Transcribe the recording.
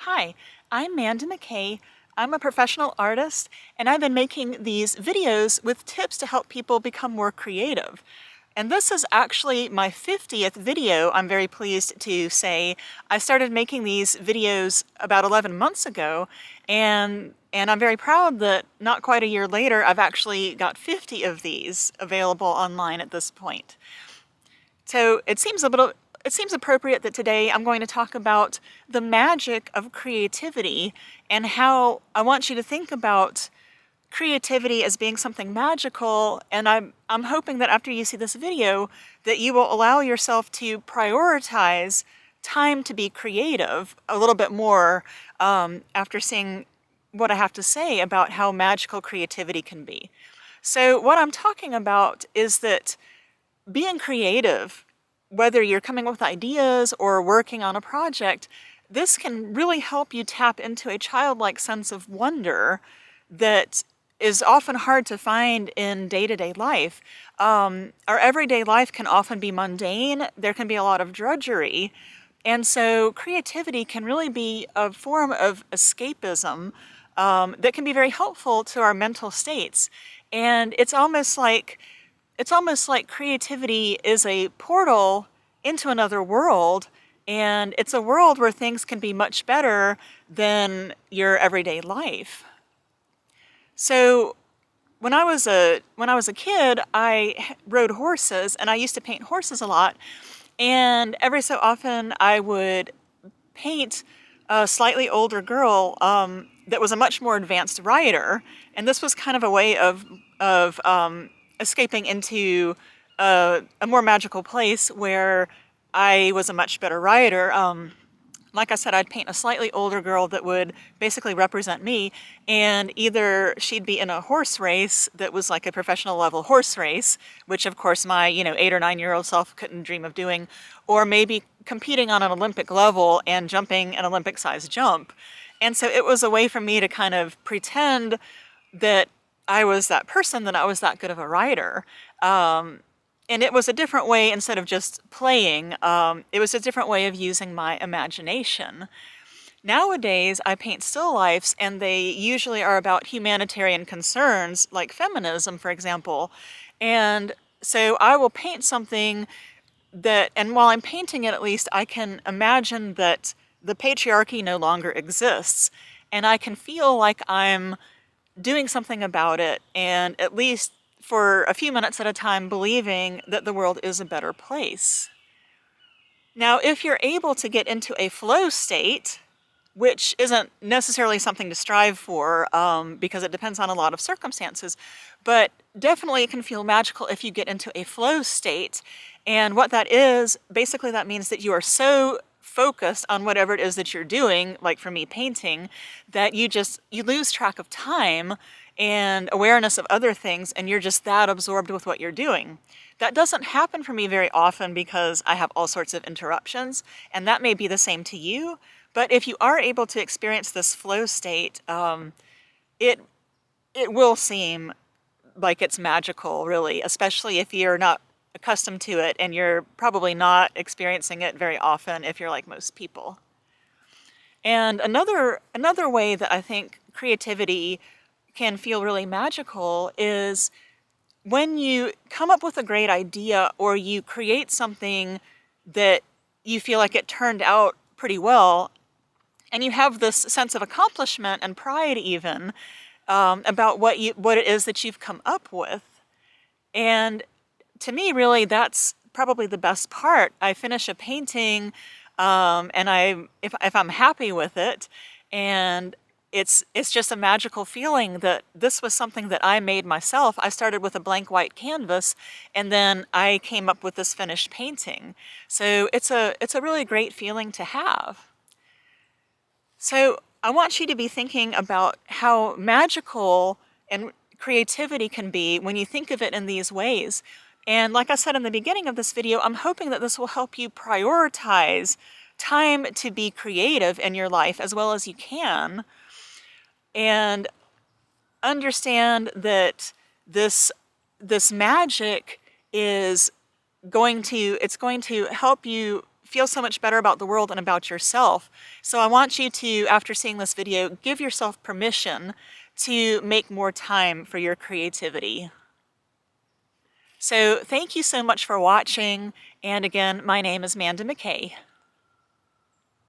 Hi, I'm Manda McKay. I'm a professional artist, and I've been making these videos with tips to help people become more creative. And this is actually my 50th video, I'm very pleased to say. I started making these videos about 11 months ago, and I'm very proud that not quite a year later, I've actually got 50 of these available online at this point. So it seems appropriate that today I'm going to talk about the magic of creativity and how I want you to think about creativity as being something magical. And I'm hoping that after you see this video that you will allow yourself to prioritize time to be creative a little bit more after seeing what I have to say about how magical creativity can be. So what I'm talking about is that being creative, whether you're coming up with ideas or working on a project, this can really help you tap into a childlike sense of wonder that is often hard to find in day-to-day life. Our everyday life can often be mundane. There can be a lot of drudgery. And so creativity can really be a form of escapism that can be very helpful to our mental states. And it's almost like creativity is a portal into another world, and it's a world where things can be much better than your everyday life. So when I was a kid, I rode horses, and I used to paint horses a lot. And every so often, I would paint a slightly older girl that was a much more advanced rider, and this was kind of a way of escaping into a more magical place where I was a much better rider. Like I said, I'd paint a slightly older girl that would basically represent me, and either she'd be in a horse race that was like a professional level horse race, which of course my 8 or 9 year old self couldn't dream of doing, or maybe competing on an Olympic level and jumping an Olympic sized jump. And so it was a way for me to kind of pretend that I was that person, that I was that good of a rider. And it was a different way, instead of just playing, it was a different way of using my imagination. Nowadays, I paint still lifes, and they usually are about humanitarian concerns, like feminism, for example. And so I will paint something and while I'm painting it, at least, I can imagine that the patriarchy no longer exists, and I can feel like I'm doing something about it, and at least for a few minutes at a time believing that the world is a better place. Now, if you're able to get into a flow state, which isn't necessarily something to strive for because it depends on a lot of circumstances, but definitely it can feel magical if you get into a flow state. And what that is, basically that means that you are so focused on whatever it is that you're doing, like for me painting, that you lose track of time and awareness of other things, and you're just that absorbed with what you're doing. That doesn't happen for me very often because I have all sorts of interruptions, and that may be the same to you. But if you are able to experience this flow state, it will seem like it's magical, really, especially if you're not accustomed to it, and you're probably not experiencing it very often if you're like most people. And another way that I think creativity can feel really magical is when you come up with a great idea, or you create something that you feel like it turned out pretty well, and you have this sense of accomplishment and pride even about what it is that you've come up with. And to me, really, that's probably the best part. I finish a painting, and if I'm happy with it, and it's just a magical feeling that this was something that I made myself. I started with a blank white canvas, and then I came up with this finished painting. So it's a really great feeling to have. So I want you to be thinking about how magical and creativity can be when you think of it in these ways. And like I said in the beginning of this video, I'm hoping that this will help you prioritize time to be creative in your life as well as you can, and understand that this magic is going to help you feel so much better about the world and about yourself. So I want you to, after seeing this video, give yourself permission to make more time for your creativity. So thank you so much for watching, and again, my name is Manda McKay.